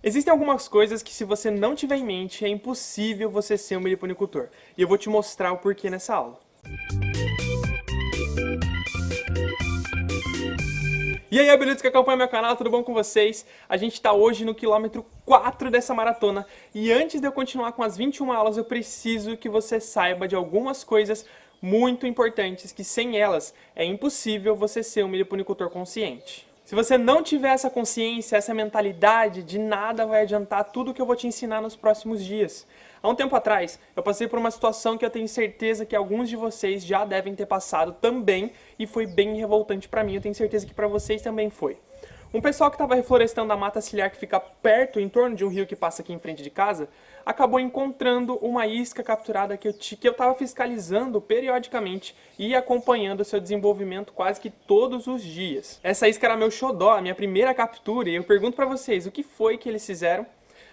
Existem algumas coisas que, se você não tiver em mente, é impossível você ser um meliponicultor. E eu vou te mostrar o porquê nessa aula. E aí, habilidades que acompanham meu canal, tudo bom com vocês? A gente está hoje no quilômetro 4 dessa maratona. E antes de eu continuar com as 21 aulas, eu preciso que você saiba de algumas coisas muito importantes, que sem elas é impossível você ser um meliponicultor consciente. Se você não tiver essa consciência, essa mentalidade, de nada vai adiantar tudo que eu vou te ensinar nos próximos dias. Há um tempo atrás, eu passei por uma situação que eu tenho certeza que alguns de vocês já devem ter passado também, e foi bem revoltante para mim, eu tenho certeza que para vocês também foi. Um pessoal que estava reflorestando a mata ciliar que fica perto, em torno de um rio que passa aqui em frente de casa, acabou encontrando uma isca capturada que eu estava fiscalizando periodicamente e acompanhando o seu desenvolvimento quase que todos os dias. Essa isca era meu xodó, a minha primeira captura, e eu pergunto para vocês, o que foi que eles fizeram?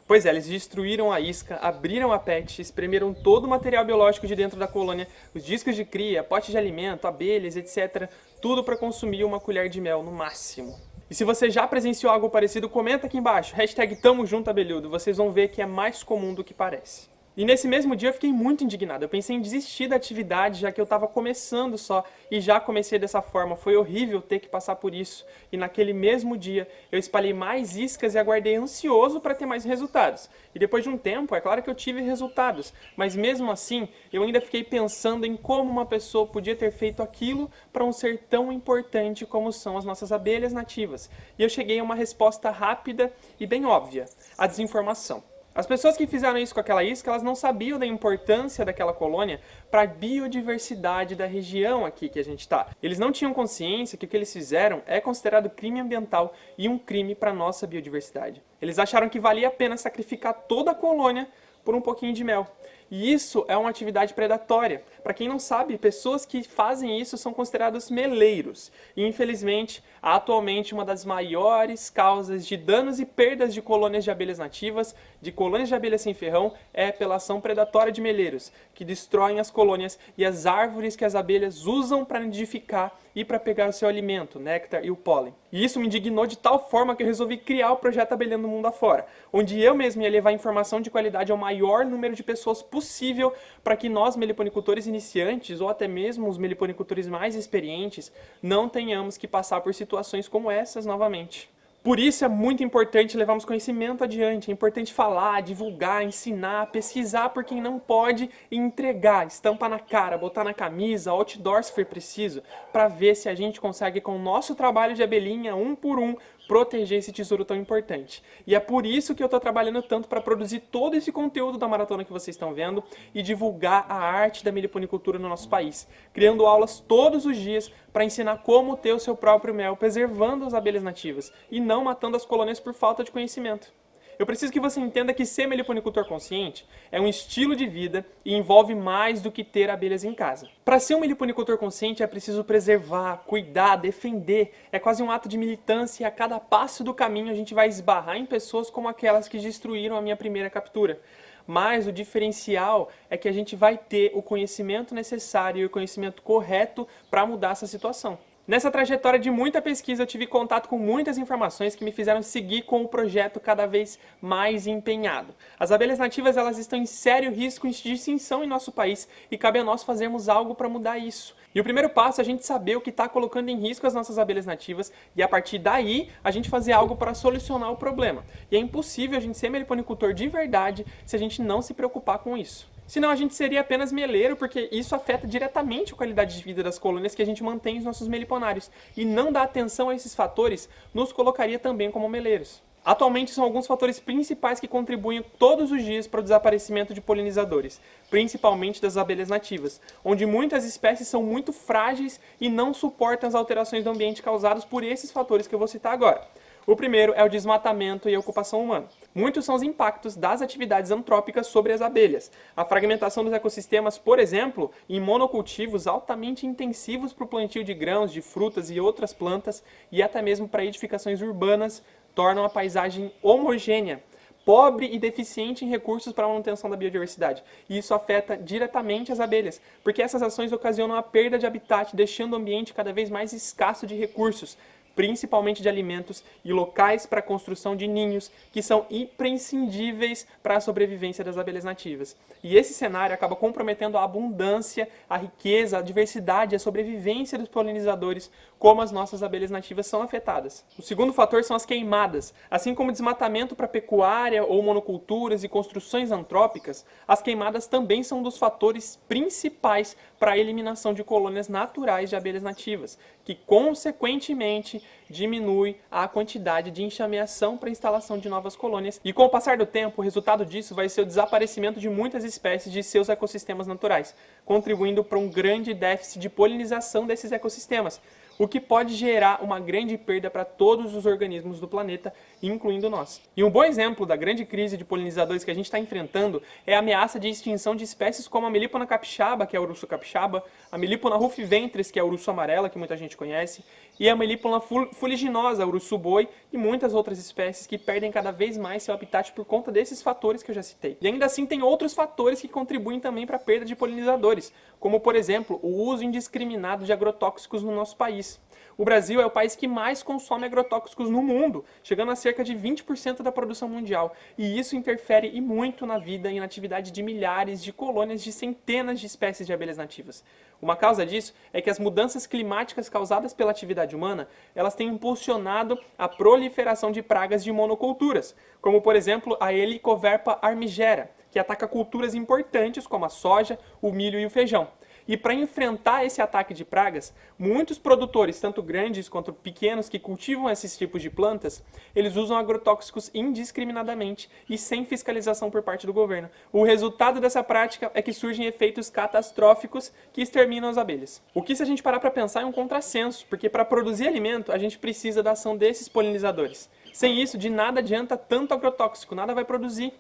Pois é, eles destruíram a isca, abriram a PET, espremeram todo o material biológico de dentro da colônia, os discos de cria, potes de alimento, abelhas, etc. Tudo para consumir uma colher de mel no máximo. E se você já presenciou algo parecido, comenta aqui embaixo, hashtag Tamo Junto Abelhudo, vocês vão ver que é mais comum do que parece. E nesse mesmo dia eu fiquei muito indignado, eu pensei em desistir da atividade já que eu estava começando só e já comecei dessa forma, foi horrível ter que passar por isso. E naquele mesmo dia eu espalhei mais iscas e aguardei ansioso para ter mais resultados. E depois de um tempo, é claro que eu tive resultados, mas mesmo assim eu ainda fiquei pensando em como uma pessoa podia ter feito aquilo para um ser tão importante como são as nossas abelhas nativas. E eu cheguei a uma resposta rápida e bem óbvia, a desinformação. As pessoas que fizeram isso com aquela isca, elas não sabiam da importância daquela colônia para a biodiversidade da região aqui que a gente está. Eles não tinham consciência que o que eles fizeram é considerado crime ambiental e um crime para a nossa biodiversidade. Eles acharam que valia a pena sacrificar toda a colônia por um pouquinho de mel. E isso é uma atividade predatória. Para quem não sabe, pessoas que fazem isso são considerados meleiros. E infelizmente, atualmente uma das maiores causas de danos e perdas de colônias de abelhas nativas, de colônias de abelhas sem ferrão, é pela ação predatória de meleiros, que destroem as colônias e as árvores que as abelhas usam para nidificar e para pegar o seu alimento, o néctar e o pólen. E isso me indignou de tal forma que eu resolvi criar o projeto Abelhando o Mundo Afora, onde eu mesmo ia levar informação de qualidade ao maior número de pessoas possível para que nós, meliponicultores iniciantes, ou até mesmo os meliponicultores mais experientes, não tenhamos que passar por situações como essas novamente. Por isso é muito importante levarmos conhecimento adiante, é importante falar, divulgar, ensinar, pesquisar por quem não pode e entregar, estampar na cara, botar na camisa, outdoor se for preciso, para ver se a gente consegue com o nosso trabalho de abelhinha, um por um, proteger esse tesouro tão importante. E é por isso que eu estou trabalhando tanto para produzir todo esse conteúdo da maratona que vocês estão vendo e divulgar a arte da meliponicultura no nosso país, criando aulas todos os dias para ensinar como ter o seu próprio mel, preservando as abelhas nativas e não matando as colônias por falta de conhecimento. Eu preciso que você entenda que ser meliponicultor consciente é um estilo de vida e envolve mais do que ter abelhas em casa. Para ser um meliponicultor consciente é preciso preservar, cuidar, defender. É quase um ato de militância e a cada passo do caminho a gente vai esbarrar em pessoas como aquelas que destruíram a minha primeira captura. Mas o diferencial é que a gente vai ter o conhecimento necessário e o conhecimento correto para mudar essa situação. Nessa trajetória de muita pesquisa, eu tive contato com muitas informações que me fizeram seguir com o projeto cada vez mais empenhado. As abelhas nativas elas estão em sério risco de extinção em nosso país e cabe a nós fazermos algo para mudar isso. E o primeiro passo é a gente saber o que está colocando em risco as nossas abelhas nativas e a partir daí a gente fazer algo para solucionar o problema. E é impossível a gente ser meliponicultor de verdade se a gente não se preocupar com isso. Senão a gente seria apenas meleiro, porque isso afeta diretamente a qualidade de vida das colônias que a gente mantém os nossos meliponários. E não dar atenção a esses fatores nos colocaria também como meleiros. Atualmente são alguns fatores principais que contribuem todos os dias para o desaparecimento de polinizadores, principalmente das abelhas nativas, onde muitas espécies são muito frágeis e não suportam as alterações do ambiente causadas por esses fatores que eu vou citar agora. O primeiro é o desmatamento e a ocupação humana. Muitos são os impactos das atividades antrópicas sobre as abelhas. A fragmentação dos ecossistemas, por exemplo, em monocultivos altamente intensivos para o plantio de grãos, de frutas e outras plantas, e até mesmo para edificações urbanas, tornam a paisagem homogênea, pobre e deficiente em recursos para a manutenção da biodiversidade. E isso afeta diretamente as abelhas, porque essas ações ocasionam a perda de habitat, deixando o ambiente cada vez mais escasso de recursos, principalmente de alimentos e locais para a construção de ninhos, que são imprescindíveis para a sobrevivência das abelhas nativas. E esse cenário acaba comprometendo a abundância, a riqueza, a diversidade, a sobrevivência dos polinizadores, como as nossas abelhas nativas são afetadas. O segundo fator são as queimadas. Assim como o desmatamento para pecuária ou monoculturas e construções antrópicas, as queimadas também são um dos fatores principais para a eliminação de colônias naturais de abelhas nativas, que consequentemente diminui a quantidade de enxameação para a instalação de novas colônias. E com o passar do tempo, o resultado disso vai ser o desaparecimento de muitas espécies de seus ecossistemas naturais, contribuindo para um grande déficit de polinização desses ecossistemas, o que pode gerar uma grande perda para todos os organismos do planeta, incluindo nós. E um bom exemplo da grande crise de polinizadores que a gente está enfrentando é a ameaça de extinção de espécies como a Melipona capixaba, que é o urso capixaba, a Melipona rufiventris, que é o urso amarela, que muita gente conhece, e a Melipona fuliginosa, urso boi, e muitas outras espécies que perdem cada vez mais seu habitat por conta desses fatores que eu já citei. E ainda assim tem outros fatores que contribuem também para a perda de polinizadores, como por exemplo o uso indiscriminado de agrotóxicos no nosso país. O Brasil é o país que mais consome agrotóxicos no mundo, chegando a cerca de 20% da produção mundial. E isso interfere e muito na vida e na atividade de milhares de colônias de centenas de espécies de abelhas nativas. Uma causa disso é que as mudanças climáticas causadas pela atividade humana, elas têm impulsionado a proliferação de pragas de monoculturas, como por exemplo a Helicoverpa armigera, que ataca culturas importantes como a soja, o milho e o feijão. E para enfrentar esse ataque de pragas, muitos produtores, tanto grandes quanto pequenos, que cultivam esses tipos de plantas, eles usam agrotóxicos indiscriminadamente e sem fiscalização por parte do governo. O resultado dessa prática é que surgem efeitos catastróficos que exterminam as abelhas. O que, se a gente parar para pensar, é um contrassenso, porque para produzir alimento a gente precisa da ação desses polinizadores. Sem isso, de nada adianta tanto agrotóxico, nada vai produzir.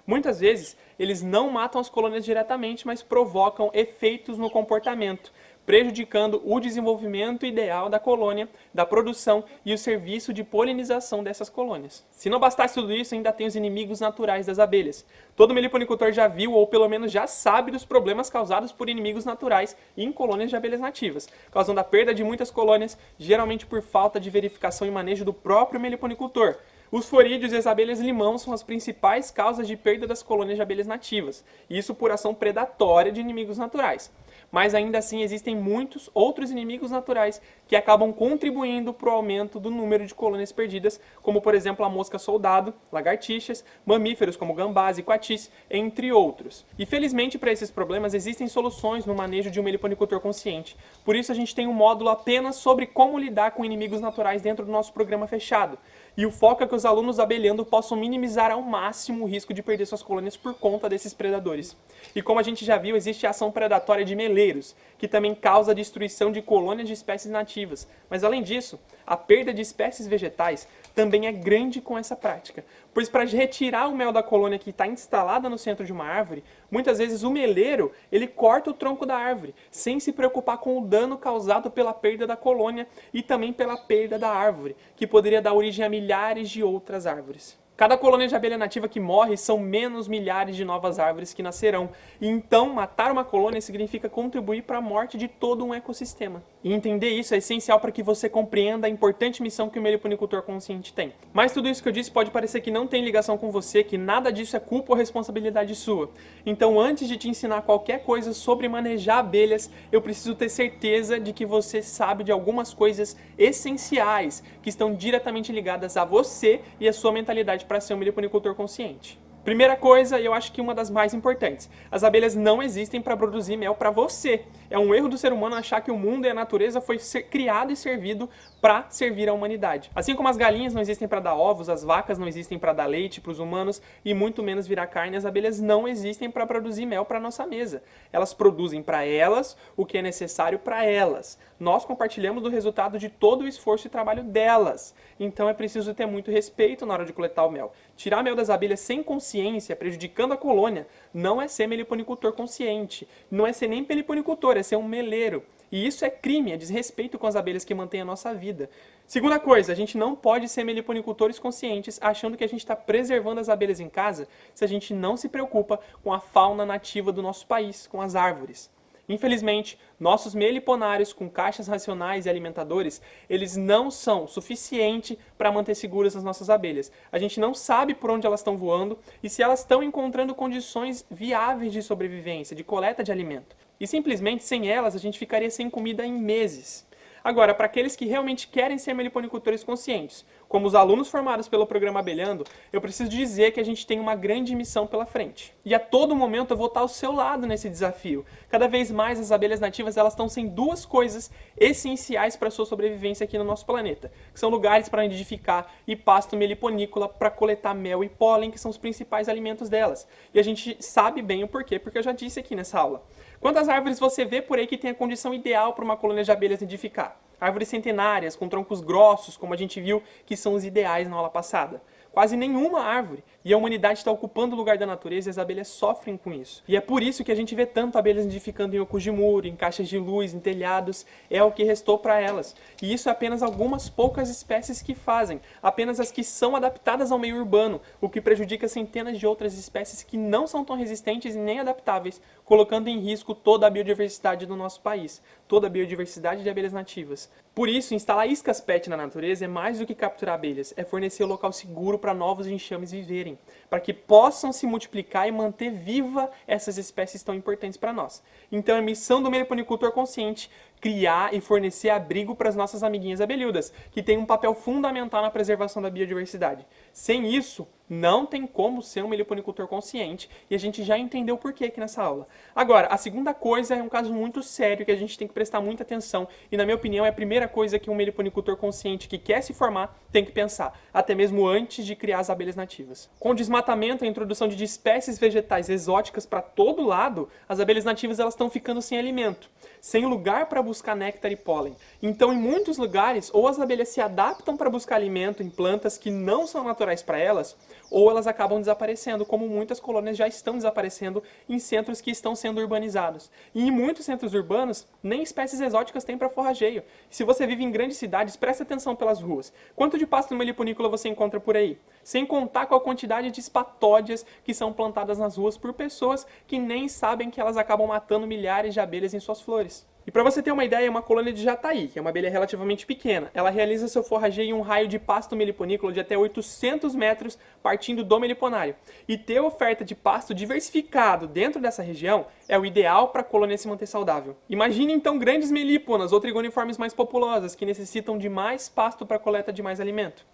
Muitas vezes, eles não matam as colônias diretamente, mas provocam efeitos no comportamento, prejudicando o desenvolvimento ideal da colônia, da produção e o serviço de polinização dessas colônias. Se não bastasse tudo isso, ainda tem os inimigos naturais das abelhas. Todo meliponicultor já viu, ou pelo menos já sabe, dos problemas causados por inimigos naturais em colônias de abelhas nativas, causando a perda de muitas colônias, geralmente por falta de verificação e manejo do próprio meliponicultor. Os florídeos e as abelhas limão são as principais causas de perda das colônias de abelhas nativas, isso por ação predatória de inimigos naturais. Mas ainda assim existem muitos outros inimigos naturais que acabam contribuindo para o aumento do número de colônias perdidas, como por exemplo a mosca soldado, lagartixas, mamíferos como gambás e coatis, entre outros. E felizmente para esses problemas existem soluções no manejo de um meliponicultor consciente. Por isso a gente tem um módulo apenas sobre como lidar com inimigos naturais dentro do nosso programa fechado. E o foco é que os alunos abelhando possam minimizar ao máximo o risco de perder suas colônias por conta desses predadores. E como a gente já viu, existe a ação predatória de meleiros, que também causa a destruição de colônias de espécies nativas. Mas além disso, a perda de espécies vegetais também é grande com essa prática, pois para retirar o mel da colônia que está instalada no centro de uma árvore, muitas vezes o meleiro ele corta o tronco da árvore, sem se preocupar com o dano causado pela perda da colônia e também pela perda da árvore, que poderia dar origem a milhares de outras árvores. Cada colônia de abelha nativa que morre são menos milhares de novas árvores que nascerão. E então, matar uma colônia significa contribuir para a morte de todo um ecossistema. E entender isso é essencial para que você compreenda a importante missão que o meliponicultor consciente tem. Mas tudo isso que eu disse pode parecer que não tem ligação com você, que nada disso é culpa ou responsabilidade sua. Então, antes de te ensinar qualquer coisa sobre manejar abelhas, eu preciso ter certeza de que você sabe de algumas coisas essenciais que estão diretamente ligadas a você e a sua mentalidade para ser um meliponicultor consciente. Primeira coisa, e eu acho que uma das mais importantes, as abelhas não existem para produzir mel para você. É um erro do ser humano achar que o mundo e a natureza foi criado e servido para servir a humanidade. Assim como as galinhas não existem para dar ovos, as vacas não existem para dar leite para os humanos e muito menos virar carne, as abelhas não existem para produzir mel para nossa mesa. Elas produzem para elas o que é necessário para elas. Nós compartilhamos do resultado de todo o esforço e trabalho delas. Então é preciso ter muito respeito na hora de coletar o mel. Tirar mel das abelhas sem consciência, prejudicando a colônia, não é ser meliponicultor consciente. Não é ser nem meliponicultor, é ser um meleiro. E isso é crime, é desrespeito com as abelhas que mantêm a nossa vida. Segunda coisa, a gente não pode ser meliponicultores conscientes achando que a gente está preservando as abelhas em casa se a gente não se preocupa com a fauna nativa do nosso país, com as árvores. Infelizmente, nossos meliponários com caixas racionais e alimentadores, eles não são suficientes para manter seguras as nossas abelhas. A gente não sabe por onde elas estão voando e se elas estão encontrando condições viáveis de sobrevivência, de coleta de alimento. E simplesmente sem elas a gente ficaria sem comida em meses. Agora, para aqueles que realmente querem ser meliponicultores conscientes, como os alunos formados pelo programa Abelhando, eu preciso dizer que a gente tem uma grande missão pela frente. E a todo momento eu vou estar ao seu lado nesse desafio. Cada vez mais as abelhas nativas elas estão sem duas coisas essenciais para a sua sobrevivência aqui no nosso planeta, que são lugares para nidificar e pasto meliponícola para coletar mel e pólen, que são os principais alimentos delas. E a gente sabe bem o porquê, porque eu já disse aqui nessa aula. Quantas árvores você vê por aí que tem a condição ideal para uma colônia de abelhas nidificar? Árvores centenárias, com troncos grossos, como a gente viu que são os ideais na aula passada. Quase nenhuma árvore. E a humanidade está ocupando o lugar da natureza e as abelhas sofrem com isso. E é por isso que a gente vê tanto abelhas nidificando em ocos de muro, em caixas de luz, em telhados. É o que restou para elas. E isso é apenas algumas poucas espécies que fazem. Apenas as que são adaptadas ao meio urbano, o que prejudica centenas de outras espécies que não são tão resistentes e nem adaptáveis, colocando em risco toda a biodiversidade do nosso país. Toda a biodiversidade de abelhas nativas. Por isso, instalar iscas PET na natureza é mais do que capturar abelhas, é fornecer um local seguro para novos enxames viverem, para que possam se multiplicar e manter viva essas espécies tão importantes para nós. Então é missão do meliponicultor consciente criar e fornecer abrigo para as nossas amiguinhas abelhudas, que têm um papel fundamental na preservação da biodiversidade. Sem isso, não tem como ser um meliponicultor consciente, e a gente já entendeu o porquê aqui nessa aula. Agora, a segunda coisa é um caso muito sério que a gente tem que prestar muita atenção, e na minha opinião é a primeira coisa que um meliponicultor consciente que quer se formar tem que pensar, até mesmo antes de criar as abelhas nativas. Com o desmatamento e a introdução de espécies vegetais exóticas para todo lado, as abelhas nativas elas estão ficando sem alimento, sem lugar para buscar néctar e pólen. Então, em muitos lugares, ou as abelhas se adaptam para buscar alimento em plantas que não são naturais para elas, ou elas acabam desaparecendo, como muitas colônias já estão desaparecendo em centros que estão sendo urbanizados. E em muitos centros urbanos, nem espécies exóticas têm para forrageio. Se você vive em grandes cidades, preste atenção pelas ruas. Quanto de pasto meliponícola você encontra por aí? Sem contar com a quantidade de espatódias que são plantadas nas ruas por pessoas que nem sabem que elas acabam matando milhares de abelhas em suas flores. E para você ter uma ideia, uma colônia de jataí, que é uma abelha relativamente pequena, ela realiza seu forrageio em um raio de pasto meliponícola de até 800 metros partindo do meliponário. E ter oferta de pasto diversificado dentro dessa região é o ideal para a colônia se manter saudável. Imagine então grandes melíponas ou trigoniformes mais populosas que necessitam de mais pasto para a coleta de mais alimento.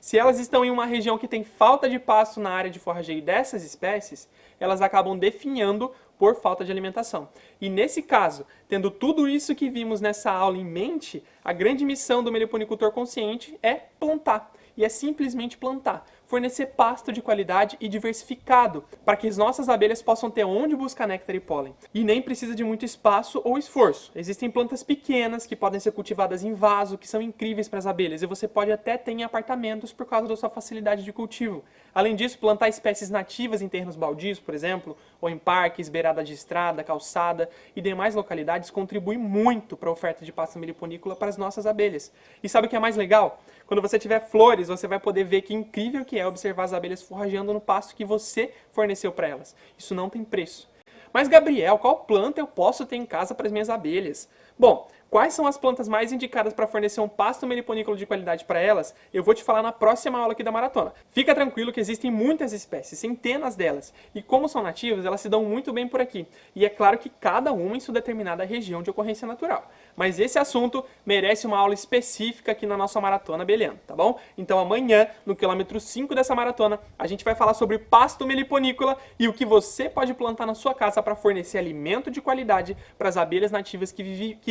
Se elas estão em uma região que tem falta de pasto na área de forrageio dessas espécies, elas acabam definhando por falta de alimentação. E nesse caso, tendo tudo isso que vimos nessa aula em mente, a grande missão do meliponicultor consciente é plantar. E é simplesmente plantar. Fornecer pasto de qualidade e diversificado, para que as nossas abelhas possam ter onde buscar néctar e pólen. E nem precisa de muito espaço ou esforço. Existem plantas pequenas que podem ser cultivadas em vaso, que são incríveis para as abelhas, e você pode até ter em apartamentos por causa da sua facilidade de cultivo. Além disso, plantar espécies nativas em terrenos baldios, por exemplo, ou em parques, beirada de estrada, calçada e demais localidades, contribui muito para a oferta de pasto meliponícola para as nossas abelhas. E sabe o que é mais legal? Quando você tiver flores, você vai poder ver que incrível que é observar as abelhas forrageando no pasto que você forneceu para elas. Isso não tem preço. Mas, Gabriel, qual planta eu posso ter em casa para as minhas abelhas? Bom, quais são as plantas mais indicadas para fornecer um pasto meliponícola de qualidade para elas? Eu vou te falar na próxima aula aqui da maratona. Fica tranquilo que existem muitas espécies, centenas delas. E como são nativas, elas se dão muito bem por aqui. E é claro que cada uma em sua determinada região de ocorrência natural. Mas esse assunto merece uma aula específica aqui na nossa maratona Abelhando, tá bom? Então amanhã, no quilômetro 5 dessa maratona, a gente vai falar sobre pasto meliponícola e o que você pode plantar na sua casa para fornecer alimento de qualidade para as abelhas nativas que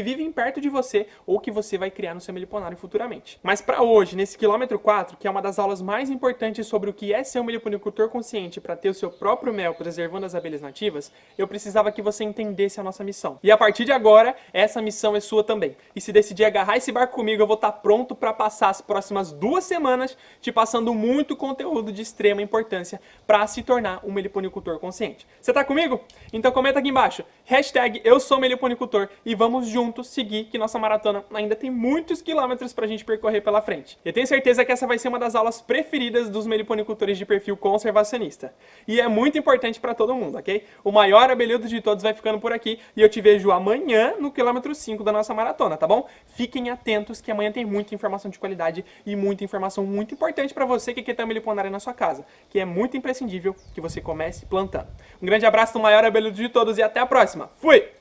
vivem perto de você ou que você vai criar no seu meliponário futuramente. Mas para hoje, nesse quilômetro 4, que é uma das aulas mais importantes sobre o que é ser um meliponicultor consciente para ter o seu próprio mel preservando as abelhas nativas, eu precisava que você entendesse a nossa missão. E a partir de agora, essa missão é sua sua também. E se decidir agarrar esse barco comigo, eu vou estar pronto para passar as próximas 2 semanas te passando muito conteúdo de extrema importância para se tornar um meliponicultor consciente. Você tá comigo? Então comenta aqui embaixo, hashtag eu sou meliponicultor e vamos juntos seguir que nossa maratona ainda tem muitos quilômetros pra gente percorrer pela frente. Eu tenho certeza que essa vai ser uma das aulas preferidas dos meliponicultores de perfil conservacionista. E é muito importante para todo mundo, ok? O maior abelhudo de todos vai ficando por aqui e eu te vejo amanhã no quilômetro 5 da nossa maratona, tá bom? Fiquem atentos que amanhã tem muita informação de qualidade e muita informação muito importante para você que quer ter uma meliponária na sua casa, que é muito imprescindível que você comece plantando. Um grande abraço do maior abelhudo de todos e até a próxima. Fui!